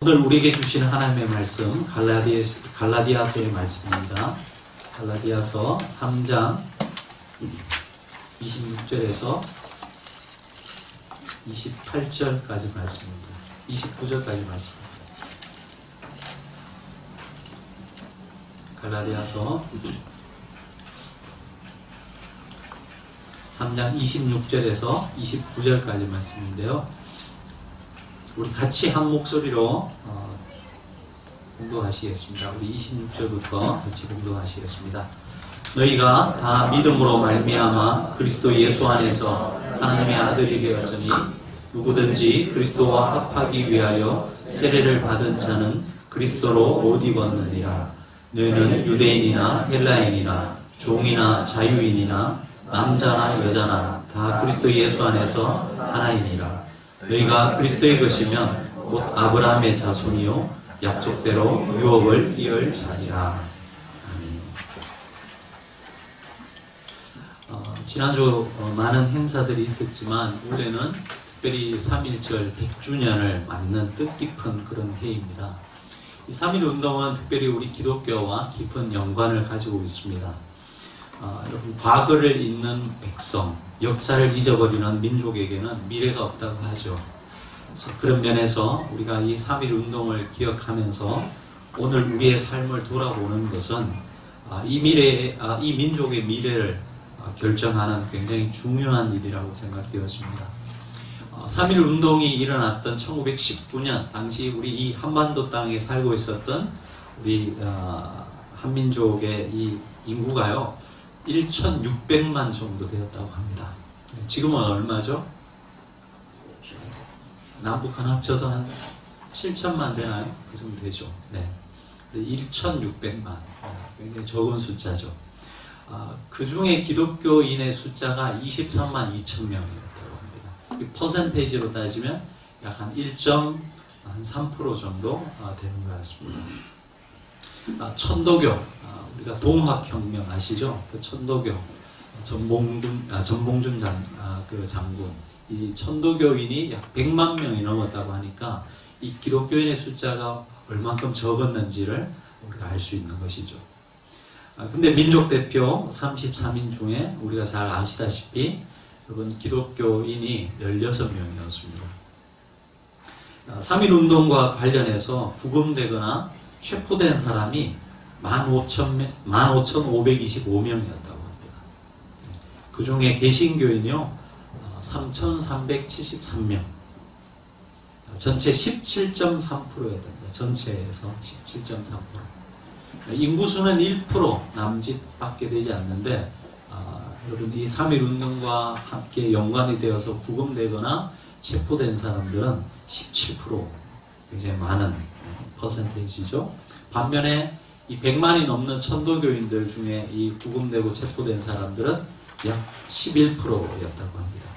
오늘 우리에게 주시는 하나님의 말씀 갈라디아서의 말씀입니다. 갈라디아서 3장 26절에서 28절까지 말씀입니다. 29절까지 말씀입니다. 갈라디아서 3장 26절에서 29절까지 말씀인데요. 우리 같이 한 목소리로 공독하시겠습니다. 우리 26절부터 같이 공독하시겠습니다. 너희가 다 믿음으로 말미암아 그리스도 예수 안에서 하나님의 아들이 되었으니 누구든지 그리스도와 합하기 위하여 세례를 받은 자는 그리스도로 옷 입었느니라. 너희는 유대인이나 헬라인이나 종이나 자유인이나 남자나 여자나 다 그리스도 예수 안에서 하나이니라. 너희가 그리스도의 것이면 곧 아브라함의 자손이요 약속대로 유업을 이을 자니라. 아멘. 지난주 많은 행사들이 있었지만 올해는 특별히 3.1절 100주년을 맞는 뜻깊은 그런 해입니다. 이 3.1 운동은 특별히 우리 기독교와 깊은 연관을 가지고 있습니다. 여러분, 과거를 잊는 백성, 역사를 잊어버리는 민족에게는 미래가 없다고 하죠. 그래서 그런 면에서 우리가 이 3.1 운동을 기억하면서 오늘 우리의 삶을 돌아보는 것은 이 민족의 미래를 결정하는 굉장히 중요한 일이라고 생각되어집니다. 3.1 운동이 일어났던 1919년 당시 우리 이 한반도 땅에 살고 있었던 우리 한민족의 이 인구가요 1,600만 정도 되었다고 합니다. 지금은 얼마죠? 남북한 합쳐서 한 7천만 되나요? 그 정도 되죠. 네. 1,600만. 굉장히 적은 숫자죠. 그 중에 기독교인의 숫자가 23만 2천 명이었다고 합니다. 퍼센테이지로 따지면 약 한 1.3% 정도 되는 것 같습니다. 천도교. 우리가 동학혁명 아시죠? 그 천도교 전봉준 장군 이 천도교인이 약 100만 명이 넘었다고 하니까 이 기독교인의 숫자가 얼만큼 적었는지를 우리가 알 수 있는 것이죠. 근데 민족 대표 33인 중에 우리가 잘 아시다시피 여러분 기독교인이 16명이었습니다. 3.1 운동과 관련해서 구금되거나 체포된 사람이 15,525명이었다고 합니다. 그 중에 개신교인이요 3,373명, 전체 17.3%였답니다. 전체에서 17.3%. 인구수는 1% 남짓밖에 되지 않는데 여러분 이 3.1 운동과 함께 연관이 되어서 구금되거나 체포된 사람들은 17%, 굉장히 많은 퍼센테이지죠. 반면에 이 100만이 넘는 천도교인들 중에 이 구금되고 체포된 사람들은 약 11%였다고 합니다.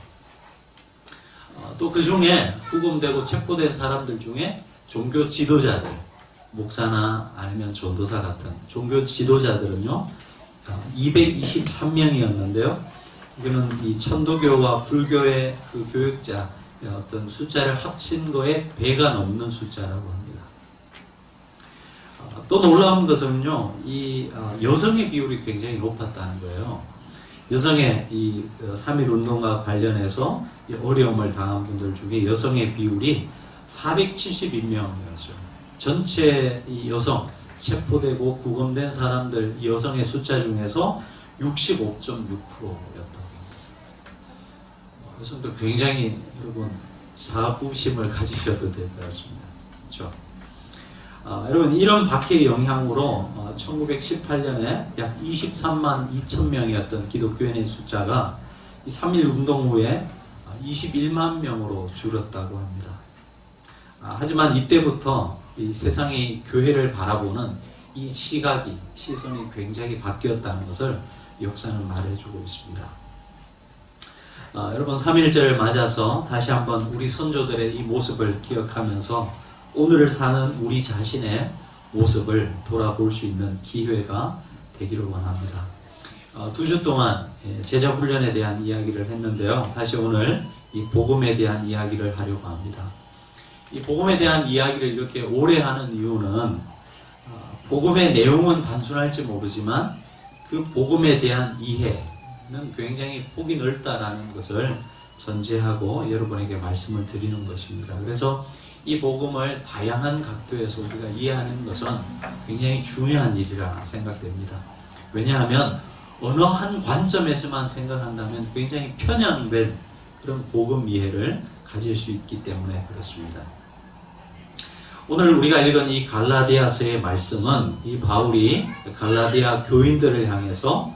또 그 중에 구금되고 체포된 사람들 중에 종교 지도자들, 목사나 아니면 전도사 같은 종교 지도자들은요, 223명이었는데요. 이거는 이 천도교와 불교의 그 교육자 어떤 숫자를 합친 거에 배가 넘는 숫자라고 합니다. 또 놀라운 것은요, 이 여성의 비율이 굉장히 높았다는 거예요. 여성의 이 3.1 운동과 관련해서 어려움을 당한 분들 중에 여성의 비율이 472명이었죠. 전체 이 여성, 체포되고 구금된 사람들 여성의 숫자 중에서 65.6%였다고 합니다. 여성들 굉장히 여러분 자부심을 가지셔도 될 것 같습니다. 그렇죠? 여러분 이런 박해의 영향으로 1918년에 약 23만 2천 명이었던 기독교인의 숫자가 이 3.1 운동 후에 21만 명으로 줄었다고 합니다. 하지만 이때부터 이 세상이 교회를 바라보는 이 시선이 굉장히 바뀌었다는 것을 역사는 말해주고 있습니다. 여러분 3.1절을 맞아서 다시 한번 우리 선조들의 이 모습을 기억하면서 오늘을 사는 우리 자신의 모습을 돌아볼 수 있는 기회가 되기를 원합니다. 2주 동안 제자 훈련에 대한 이야기를 했는데요. 다시 오늘 이 복음에 대한 이야기를 하려고 합니다. 이 복음에 대한 이야기를 이렇게 오래 하는 이유는 복음의 내용은 단순할지 모르지만 그 복음에 대한 이해는 굉장히 폭이 넓다라는 것을 전제하고 여러분에게 말씀을 드리는 것입니다. 그래서 이 복음을 다양한 각도에서 우리가 이해하는 것은 굉장히 중요한 일이라 생각됩니다. 왜냐하면 어느 한 관점에서만 생각한다면 굉장히 편향된 그런 복음 이해를 가질 수 있기 때문에 그렇습니다. 오늘 우리가 읽은 이 갈라디아서의 말씀은 이 바울이 갈라디아 교인들을 향해서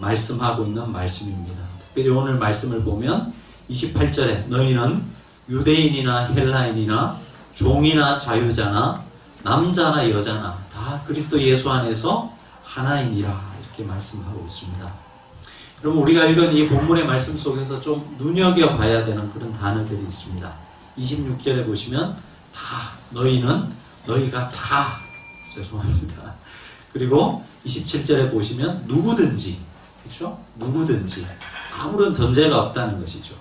말씀하고 있는 말씀입니다. 특별히 오늘 말씀을 보면 28절에 너희는 유대인이나 헬라인이나 종이나 자유자나 남자나 여자나 다 그리스도 예수 안에서 하나이니라 이렇게 말씀하고 있습니다. 그럼 우리가 읽은 이 본문의 말씀 속에서 좀 눈여겨봐야 되는 그런 단어들이 있습니다. 26절에 보시면 다 너희가 다 죄송합니다. 그리고 27절에 보시면 누구든지 그렇죠? 누구든지 아무런 전제가 없다는 것이죠.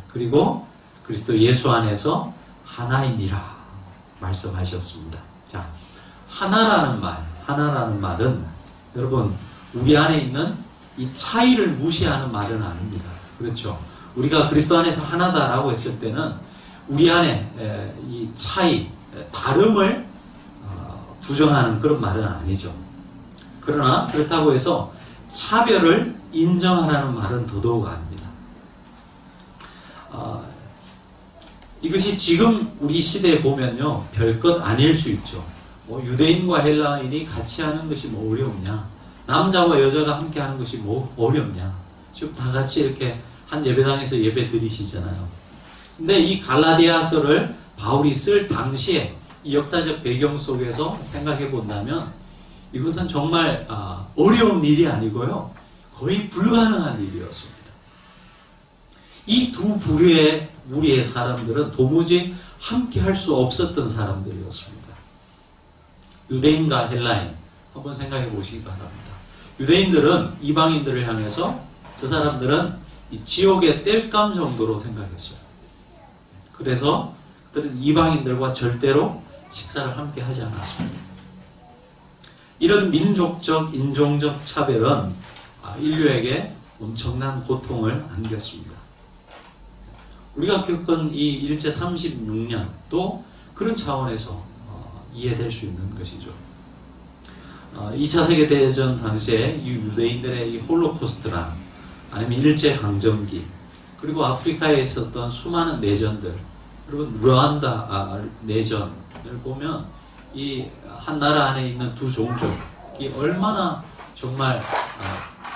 그리고 그리스도 예수 안에서 하나이니라 말씀하셨습니다. 자, 하나라는 말은 여러분 우리 안에 있는 이 차이를 무시하는 말은 아닙니다. 그렇죠? 우리가 그리스도 안에서 하나다라고 했을 때는 우리 안에 이 차이, 다름을 부정하는 그런 말은 아니죠. 그러나 그렇다고 해서 차별을 인정하라는 말은 더더욱 아닙니다. 이것이 지금 우리 시대에 보면요 별것 아닐 수 있죠. 유대인과 헬라인이 같이 하는 것이 뭐 어려우냐, 남자와 여자가 함께 하는 것이 뭐 어렵냐, 지금 다 같이 이렇게 한 예배당에서 예배 드리시잖아요. 근데 이 갈라디아서를 바울이 쓸 당시에 이 역사적 배경 속에서 생각해 본다면 이것은 정말 어려운 일이 아니고요 거의 불가능한 일이었습니다. 이 두 부류의 무리의 사람들은 도무지 함께 할 수 없었던 사람들이었습니다. 유대인과 헬라인 한번 생각해 보시기 바랍니다. 유대인들은 이방인들을 향해서 저 사람들은 이 지옥의 땔감 정도로 생각했어요. 그래서 그들은 이방인들과 절대로 식사를 함께 하지 않았습니다. 이런 민족적, 인종적 차별은 인류에게 엄청난 고통을 안겼습니다. 우리가 겪은 이 일제 36년도 그런 차원에서 이해될 수 있는 것이죠. 2차 세계대전 당시에 이 유대인들의 이 홀로코스트란 아니면 일제강점기 그리고 아프리카에 있었던 수많은 내전들 그리고 루안다 내전을 보면 이 한 나라 안에 있는 두 종족이 얼마나 정말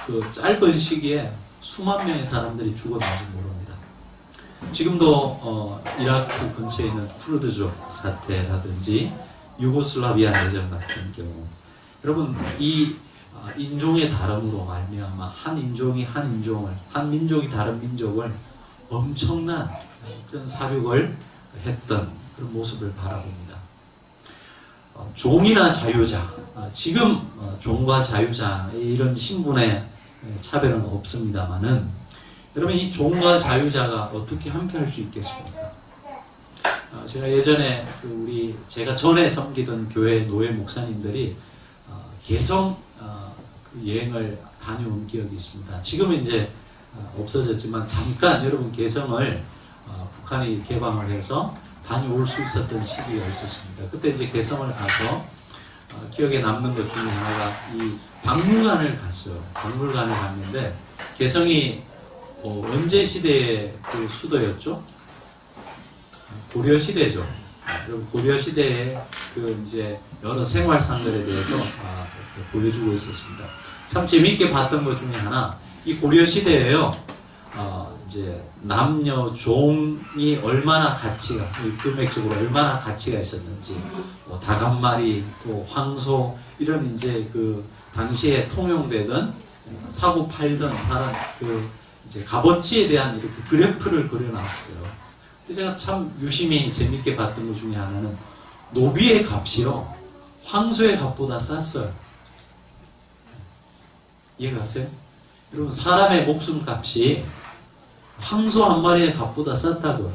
그 짧은 시기에 수만 명의 사람들이 죽어나는지 모릅니다. 지금도 이라크 근처에 있는 쿠르드족 사태라든지 유고슬라비아 내전 같은 경우 여러분 이 인종의 다름으로 말미암아 한 인종이 한 인종을 한 민족이 다른 민족을 엄청난 그런 사륙을 했던 그런 모습을 바라봅니다. 종이나 자유자 지금 종과 자유자의 이런 신분의 차별은 없습니다만은 여러분 이 종과 자유자가 어떻게 함께 할 수 있겠습니까? 제가 예전에 제가 전에 섬기던 교회 노예 목사님들이 개성 여행을 다녀온 기억이 있습니다. 지금은 이제 없어졌지만 잠깐 여러분 개성을 북한이 개방을 해서 다녀올 수 있었던 시기가 있었습니다. 그때 이제 개성을 가서 기억에 남는 것 중에 하나가 이 박물관을 갔어요. 박물관을 갔는데 개성이 언제 시대의 그 수도였죠? 고려 시대죠. 그리고 고려 시대의 그 이제 여러 생활상들에 대해서 보여주고 있었습니다. 참 재미있게 봤던 것 중에 하나, 이 고려 시대에요. 이제 남녀 종이 얼마나 가치가 금액적으로 얼마나 가치가 있었는지, 닭 한 마리, 또 황소 이런 이제 그 당시에 통용되던 사고 팔던 사람 그 이제 값어치에 대한 이렇게 그래프를 그려놨어요. 제가 참 유심히 재밌게 봤던 것 중에 하나는 노비의 값이요 황소의 값보다 쌌어요. 이해가세요? 여러분 사람의 목숨 값이 황소 한 마리의 값보다 쌌다고요.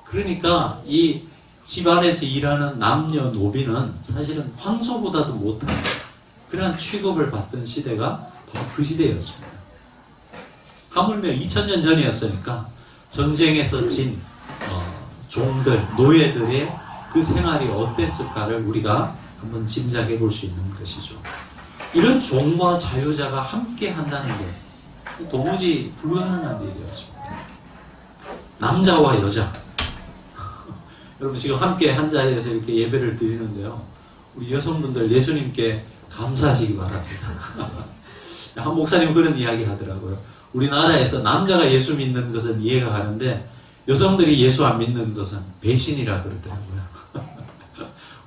그러니까 이 집안에서 일하는 남녀노비는 사실은 황소보다도 못한 그러한 취급을 받던 시대가 바로 그 시대였습니다. 하물며 2000년 전이었으니까 전쟁에서 진 종들, 노예들의 그 생활이 어땠을까를 우리가 한번 짐작해 볼 수 있는 것이죠. 이런 종과 자유자가 함께 한다는 게 도무지 불가능한 일이었습니다. 남자와 여자. 여러분 지금 함께 한 자리에서 이렇게 예배를 드리는데요. 우리 여성분들 예수님께 감사하시기 바랍니다. 한 목사님 그런 이야기 하더라고요. 우리나라에서 남자가 예수 믿는 것은 이해가 가는데 여성들이 예수 안 믿는 것은 배신이라 그러더라고요.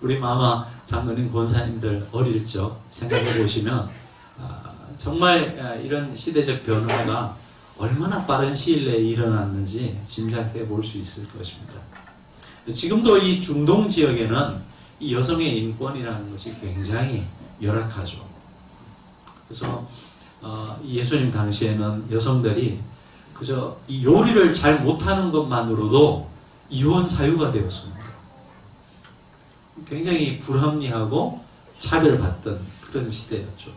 우리 마마 장로님 권사님들 어릴 적 생각해 보시면 정말 이런 시대적 변화가 얼마나 빠른 시일 내에 일어났는지 짐작해 볼 수 있을 것입니다. 지금도 이 중동 지역에는 이 여성의 인권이라는 것이 굉장히 열악하죠. 그래서 예수님 당시에는 여성들이 그저 이 요리를 잘 못하는 것만으로도 이혼 사유가 되었습니다. 굉장히 불합리하고 차별받던 그런 시대였죠.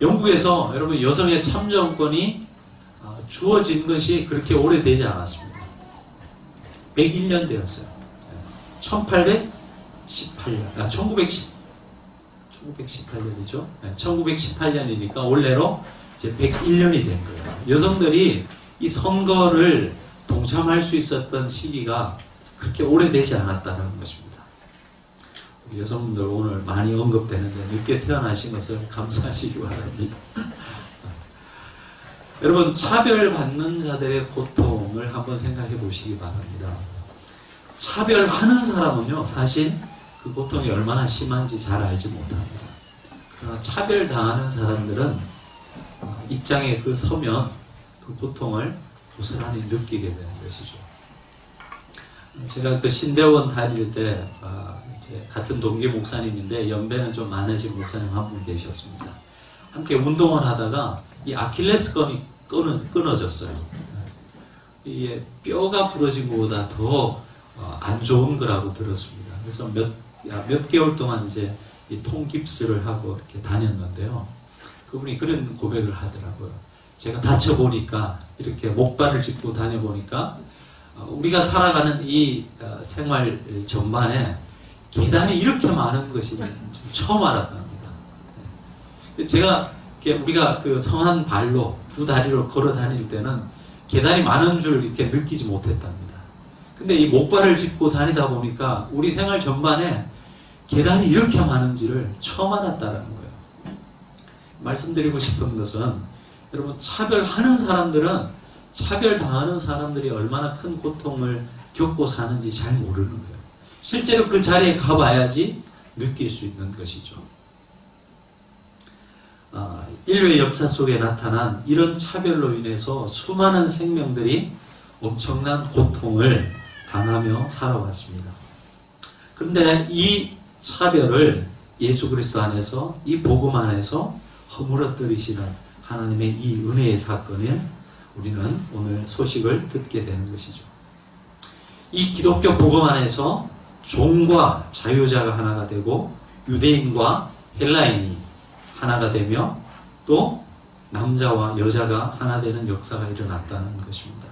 영국에서 여러분 여성의 참정권이 주어진 것이 그렇게 오래되지 않았습니다. 101년 되었어요. 1818년, 1918년이죠. 1918년이니까 올해로 이제 101년이 된 거예요. 여성들이 이 선거를 동참할 수 있었던 시기가 그렇게 오래되지 않았다는 것입니다. 우리 여성분들 오늘 많이 언급되는데 늦게 태어나신 것을 감사하시기 바랍니다. 여러분 차별받는 자들의 고통을 한번 생각해 보시기 바랍니다. 차별하는 사람은요 사실 그 고통이 얼마나 심한지 잘 알지 못합니다. 그러나 차별당하는 사람들은 입장에 그 서면 그 고통을 고스란히 느끼게 되는 것이죠. 제가 그 신대원 다닐 때 이제 같은 동기 목사님인데 연배는 좀 많으신 목사님 한 분 계셨습니다. 함께 운동을 하다가 이 아킬레스건이 끊어졌어요. 이게 뼈가 부러진 것보다 더 안 좋은 거라고 들었습니다. 그래서 몇 개월 동안 이제 이 통깁스를 하고 이렇게 다녔는데요. 그분이 그런 고백을 하더라고요. 제가 다쳐보니까 이렇게 목발을 짚고 다녀보니까 우리가 살아가는 이 생활 전반에 계단이 이렇게 많은 것이 처음 알았답니다. 제가 우리가 그 성한 발로 두 다리로 걸어 다닐 때는 계단이 많은 줄 이렇게 느끼지 못했답니다. 근데 이 목발을 짚고 다니다 보니까 우리 생활 전반에 계단이 이렇게 많은지를 처음 알았다는 거예요. 말씀드리고 싶은 것은 여러분 차별하는 사람들은 차별당하는 사람들이 얼마나 큰 고통을 겪고 사는지 잘 모르는 거예요. 실제로 그 자리에 가봐야지 느낄 수 있는 것이죠. 인류의 역사 속에 나타난 이런 차별로 인해서 수많은 생명들이 엄청난 고통을 당하며 살아왔습니다. 그런데 이 차별을 예수 그리스도 안에서 이 복음 안에서 허물어뜨리시는 하나님의 이 은혜의 사건에 우리는 오늘 소식을 듣게 되는 것이죠. 이 기독교 복음 안에서 종과 자유자가 하나가 되고 유대인과 헬라인이 하나가 되며 또 남자와 여자가 하나 되는 역사가 일어났다는 것입니다.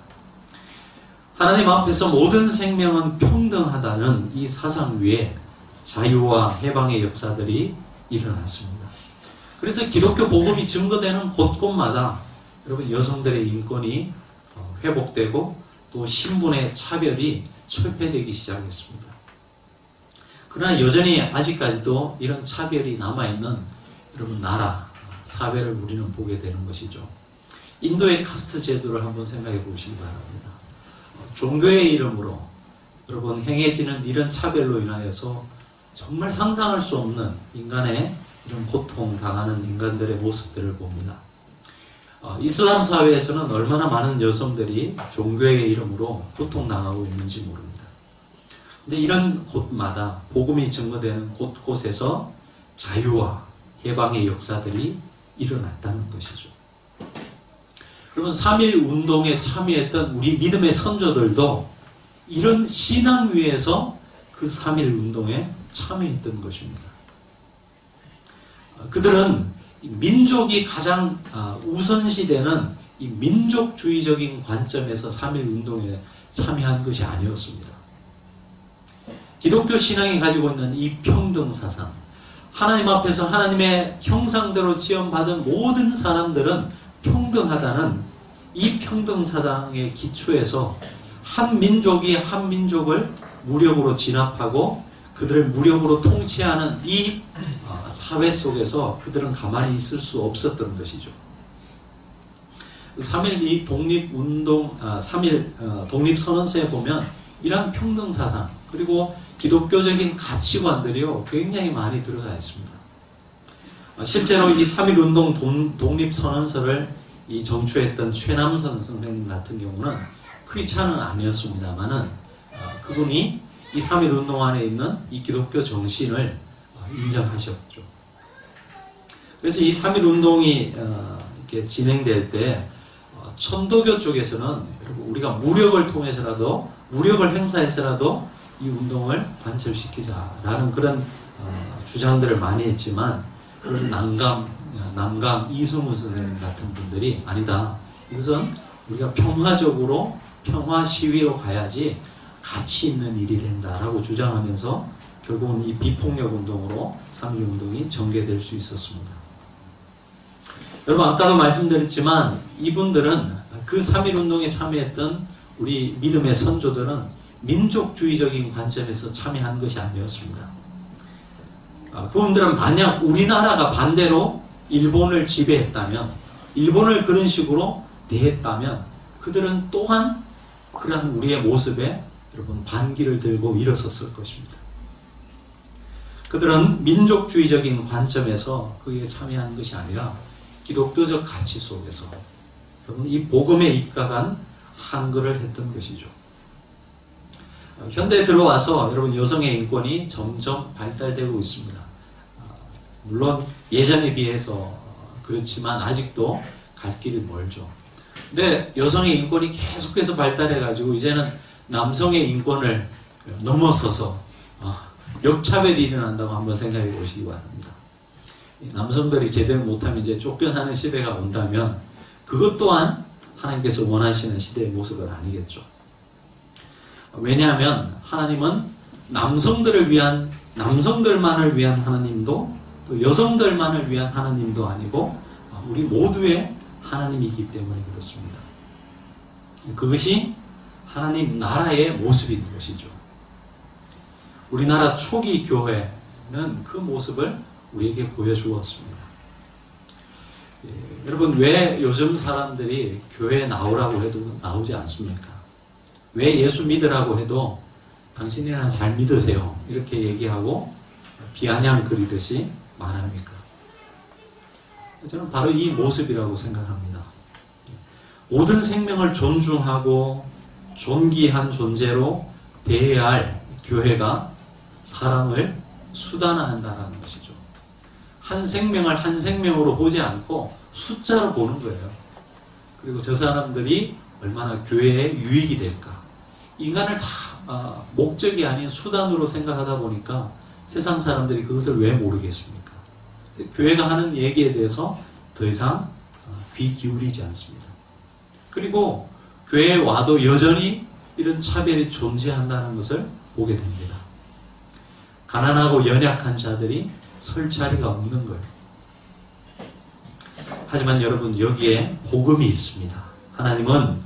하나님 앞에서 모든 생명은 평등하다는 이 사상 위에 자유와 해방의 역사들이 일어났습니다. 그래서 기독교 복음이 증거되는 곳곳마다 여러분 여성들의 인권이 회복되고 또 신분의 차별이 철폐되기 시작했습니다. 그러나 여전히 아직까지도 이런 차별이 남아있는 여러분 나라, 사회를 우리는 보게 되는 것이죠. 인도의 카스트 제도를 한번 생각해 보시기 바랍니다. 종교의 이름으로 여러분 행해지는 이런 차별로 인하여서 정말 상상할 수 없는 인간의 이런 고통 당하는 인간들의 모습들을 봅니다. 이슬람 사회에서는 얼마나 많은 여성들이 종교의 이름으로 고통당하고 있는지 모릅니다. 근데 이런 곳마다 복음이 증거되는 곳곳에서 자유와 해방의 역사들이 일어났다는 것이죠. 여러분 3.1 운동에 참여했던 우리 믿음의 선조들도 이런 신앙 위에서 그 3.1 운동에 참여했던 것입니다. 그들은 민족이 가장 우선시되는 이 민족주의적인 관점에서 3.1 운동에 참여한 것이 아니었습니다. 기독교 신앙이 가지고 있는 이 평등사상, 하나님 앞에서 하나님의 형상대로 지음받은 모든 사람들은 평등하다는 이 평등사상의 기초에서 한 민족이 한 민족을 무력으로 진압하고 그들을 무력으로 통치하는 이 사회 속에서 그들은 가만히 있을 수 없었던 것이죠. 3.1 이 독립운동, 3.1 독립선언서에 보면 이러한 평등사상 그리고 기독교적인 가치관들이요 굉장히 많이 들어가 있습니다. 실제로 이 3.1 운동 독립선언서를 이 정추했던 최남선 선생님 같은 경우는 크리스찬은 아니었습니다만은 그분이 이 3.1 운동 안에 있는 이 기독교 정신을 인정하셨죠. 그래서 이 3.1 운동이 이렇게 진행될 때 천도교 쪽에서는 우리가 무력을 통해서라도 무력을 행사해서라도 이 운동을 관철시키자라는 그런 주장들을 많이 했지만 남강 이승우 선생님 같은 분들이 아니다. 이것은 우리가 평화적으로 평화 시위로 가야지 가치 있는 일이 된다라고 주장하면서 결국은 이 비폭력 운동으로 3.1 운동이 전개될 수 있었습니다. 여러분 아까도 말씀드렸지만 이분들은 그 3.1 운동에 참여했던 우리 믿음의 선조들은 민족주의적인 관점에서 참여한 것이 아니었습니다. 그분들은 만약 우리나라가 반대로 일본을 지배했다면 일본을 그런 식으로 대했다면 그들은 또한 그러한 우리의 모습에 여러분 반기를 들고 일어섰을 것입니다. 그들은 민족주의적인 관점에서 그에 참여한 것이 아니라 기독교적 가치 속에서 여러분 이 복음에 입각한 한글을 했던 것이죠. 현대에 들어와서 여러분 여성의 인권이 점점 발달되고 있습니다. 물론 예전에 비해서 그렇지만 아직도 갈 길이 멀죠. 근데 여성의 인권이 계속해서 발달해가지고 이제는 남성의 인권을 넘어서서 역차별이 일어난다고 한번 생각해 보시기 바랍니다. 남성들이 제대로 못하면 이제 쫓겨나는 시대가 온다면 그것 또한 하나님께서 원하시는 시대의 모습은 아니겠죠. 왜냐하면 하나님은 남성들만을 위한 하나님도 또 여성들만을 위한 하나님도 아니고 우리 모두의 하나님이기 때문에 그렇습니다. 그것이 하나님 나라의 모습인 것이죠. 우리나라 초기 교회는 그 모습을 우리에게 보여주었습니다. 여러분 왜 요즘 사람들이 교회에 나오라고 해도 나오지 않습니까? 왜 예수 믿으라고 해도 당신이나 잘 믿으세요 이렇게 얘기하고 비아냥 그리듯이 말합니까? 저는 바로 이 모습이라고 생각합니다. 모든 생명을 존중하고 존귀한 존재로 대해야 할 교회가 사람을 수단화한다는 것이죠. 한 생명을 한 생명으로 보지 않고 숫자로 보는 거예요. 그리고 저 사람들이 얼마나 교회에 유익이 될까. 인간을 다 목적이 아닌 수단으로 생각하다 보니까 세상 사람들이 그것을 왜 모르겠습니까? 교회가 하는 얘기에 대해서 더 이상 귀 기울이지 않습니다. 그리고 교회에 와도 여전히 이런 차별이 존재한다는 것을 보게 됩니다. 가난하고 연약한 자들이 설 자리가 없는 거예요. 하지만 여러분 여기에 복음이 있습니다. 하나님은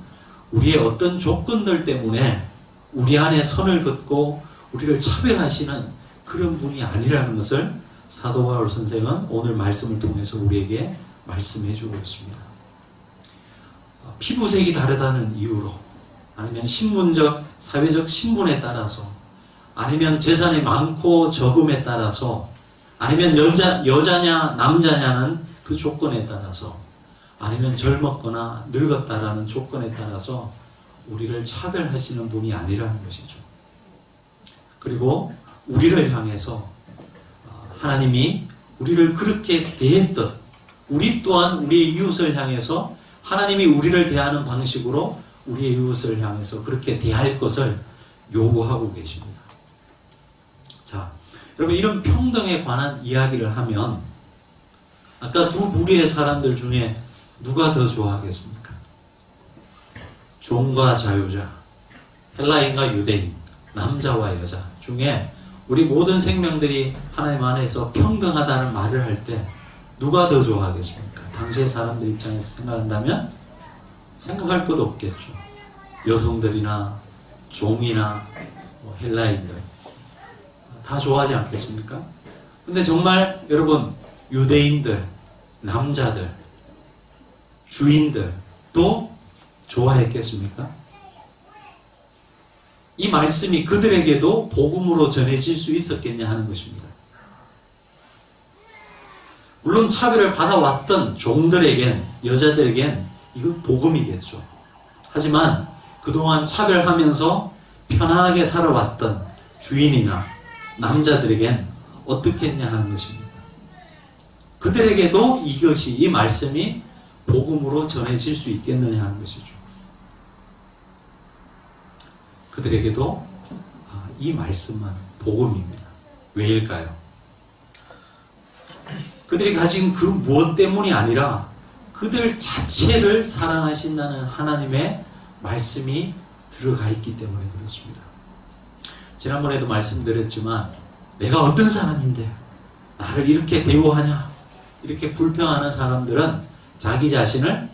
우리의 어떤 조건들 때문에 우리 안에 선을 긋고 우리를 차별하시는 그런 분이 아니라는 것을 사도 바울 선생은 오늘 말씀을 통해서 우리에게 말씀해 주고 있습니다. 피부색이 다르다는 이유로 아니면 신분적, 사회적 신분에 따라서 아니면 재산이 많고 적음에 따라서 아니면 여자냐 남자냐는 그 조건에 따라서 아니면 젊었거나 늙었다라는 조건에 따라서 우리를 차별하시는 분이 아니라는 것이죠. 그리고 우리를 향해서 하나님이 우리를 그렇게 대했던 우리 또한 우리의 이웃을 향해서 하나님이 우리를 대하는 방식으로 우리의 이웃을 향해서 그렇게 대할 것을 요구하고 계십니다. 자, 여러분 이런 평등에 관한 이야기를 하면 아까 두 부류의 사람들 중에 누가 더 좋아하겠습니까? 종과 자유자, 헬라인과 유대인, 남자와 여자 중에 우리 모든 생명들이 하나님 안에서 평등하다는 말을 할 때 누가 더 좋아하겠습니까? 당시의 사람들 입장에서 생각한다면 생각할 것도 없겠죠. 여성들이나 종이나 헬라인들 다 좋아하지 않겠습니까? 근데 정말 여러분 유대인들, 남자들, 주인들도 좋아했겠습니까? 이 말씀이 그들에게도 복음으로 전해질 수 있었겠냐 하는 것입니다. 물론 차별을 받아왔던 종들에겐, 여자들에겐 이건 복음이겠죠. 하지만 그동안 차별하면서 편안하게 살아왔던 주인이나 남자들에겐 어떻게 했냐 하는 것입니다. 그들에게도 이것이, 이 말씀이 복음으로 전해질 수 있겠느냐 하는 것이죠. 그들에게도 이 말씀은 복음입니다. 왜일까요? 그들이 가진 그 무엇 때문이 아니라 그들 자체를 사랑하신다는 하나님의 말씀이 들어가 있기 때문에 그렇습니다. 지난번에도 말씀드렸지만 내가 어떤 사람인데 나를 이렇게 대우하냐, 이렇게 불평하는 사람들은 자기 자신을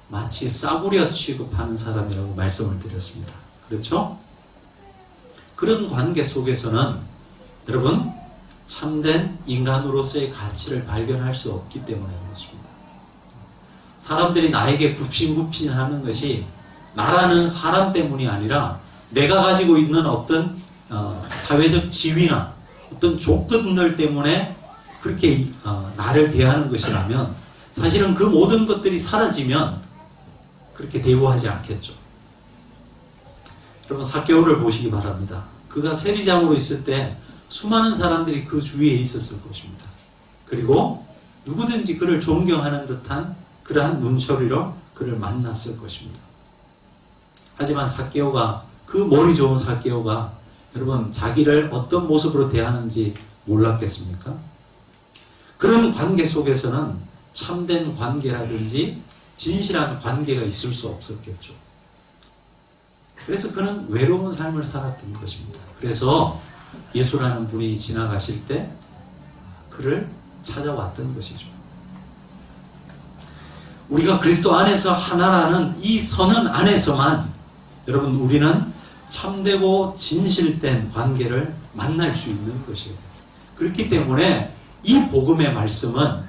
마치 싸구려 취급하는 사람이라고 말씀을 드렸습니다. 그렇죠? 그런 관계 속에서는 여러분 참된 인간으로서의 가치를 발견할 수 없기 때문에 그렇습니다. 사람들이 나에게 굽신굽신하는 것이 나라는 사람 때문이 아니라 내가 가지고 있는 어떤 사회적 지위나 어떤 조건들 때문에 그렇게 나를 대하는 것이라면 사실은 그 모든 것들이 사라지면 그렇게 대우하지 않겠죠. 여러분 삭개오를 보시기 바랍니다. 그가 세리장으로 있을 때 수많은 사람들이 그 주위에 있었을 것입니다. 그리고 누구든지 그를 존경하는 듯한 그러한 눈초리로 그를 만났을 것입니다. 하지만 삭개오가, 그 머리 좋은 삭개오가 여러분 자기를 어떤 모습으로 대하는지 몰랐겠습니까? 그런 관계 속에서는 참된 관계라든지 진실한 관계가 있을 수 없었겠죠. 그래서 그는 외로운 삶을 살았던 것입니다. 그래서 예수라는 분이 지나가실 때 그를 찾아왔던 것이죠. 우리가 그리스도 안에서 하나라는 이 선언 안에서만 여러분 우리는 참되고 진실된 관계를 만날 수 있는 것이에요. 그렇기 때문에 이 복음의 말씀은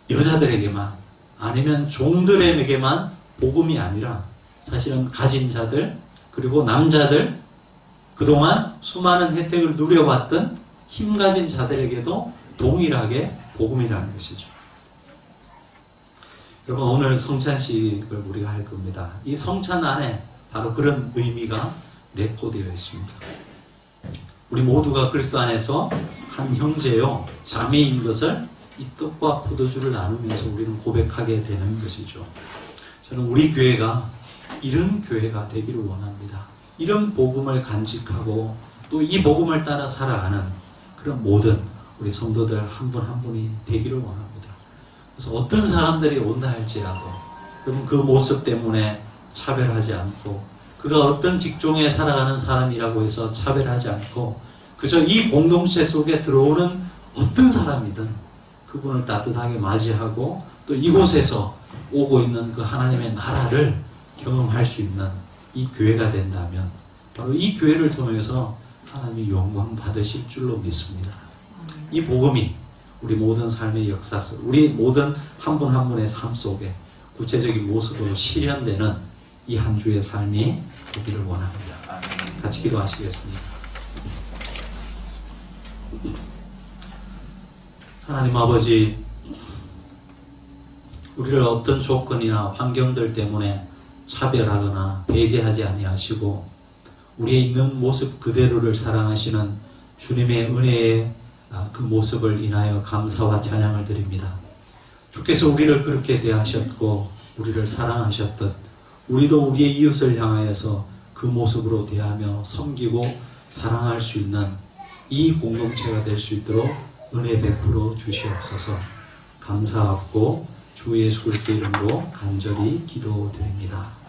여자들에게만 아니면 종들에게만 복음이 아니라 사실은 가진 자들 그리고 남자들 그동안 수많은 혜택을 누려봤던 힘가진 자들에게도 동일하게 복음이라는 것이죠. 여러분 오늘 성찬식을 우리가 할 겁니다. 이 성찬 안에 바로 그런 의미가 내포되어 있습니다. 우리 모두가 그리스도 안에서 한 형제요 자매인 것을 이 떡과 포도주를 나누면서 우리는 고백하게 되는 것이죠. 저는 우리 교회가 이런 교회가 되기를 원합니다. 이런 복음을 간직하고 또 이 복음을 따라 살아가는 그런 모든 우리 성도들 한 분 한 분이 되기를 원합니다. 그래서 어떤 사람들이 온다 할지라도 그럼 그 모습 때문에 차별하지 않고 그가 어떤 직종에 살아가는 사람이라고 해서 차별하지 않고 그저 이 공동체 속에 들어오는 어떤 사람이든 그분을 따뜻하게 맞이하고 또 이곳에서 오고 있는 그 하나님의 나라를 경험할 수 있는 이 교회가 된다면 바로 이 교회를 통해서 하나님이 영광 받으실 줄로 믿습니다. 이 복음이 우리 모든 삶의 역사 속, 우리 모든 한 분 한 분의 삶 속에 구체적인 모습으로 실현되는 이 한 주의 삶이 되기를 원합니다. 같이 기도하시겠습니다. 하나님 아버지, 우리를 어떤 조건이나 환경들 때문에 차별하거나 배제하지 아니하시고 우리의 있는 모습 그대로를 사랑하시는 주님의 은혜의 그 모습을 인하여 감사와 찬양을 드립니다. 주께서 우리를 그렇게 대하셨고 우리를 사랑하셨듯 우리도 우리의 이웃을 향하여서 그 그 모습으로 대하며 섬기고 사랑할 수 있는 이 공동체가 될 수 있도록 은혜 베풀어 주시옵소서. 감사하고 주 예수 그리스도 이름으로 간절히 기도드립니다.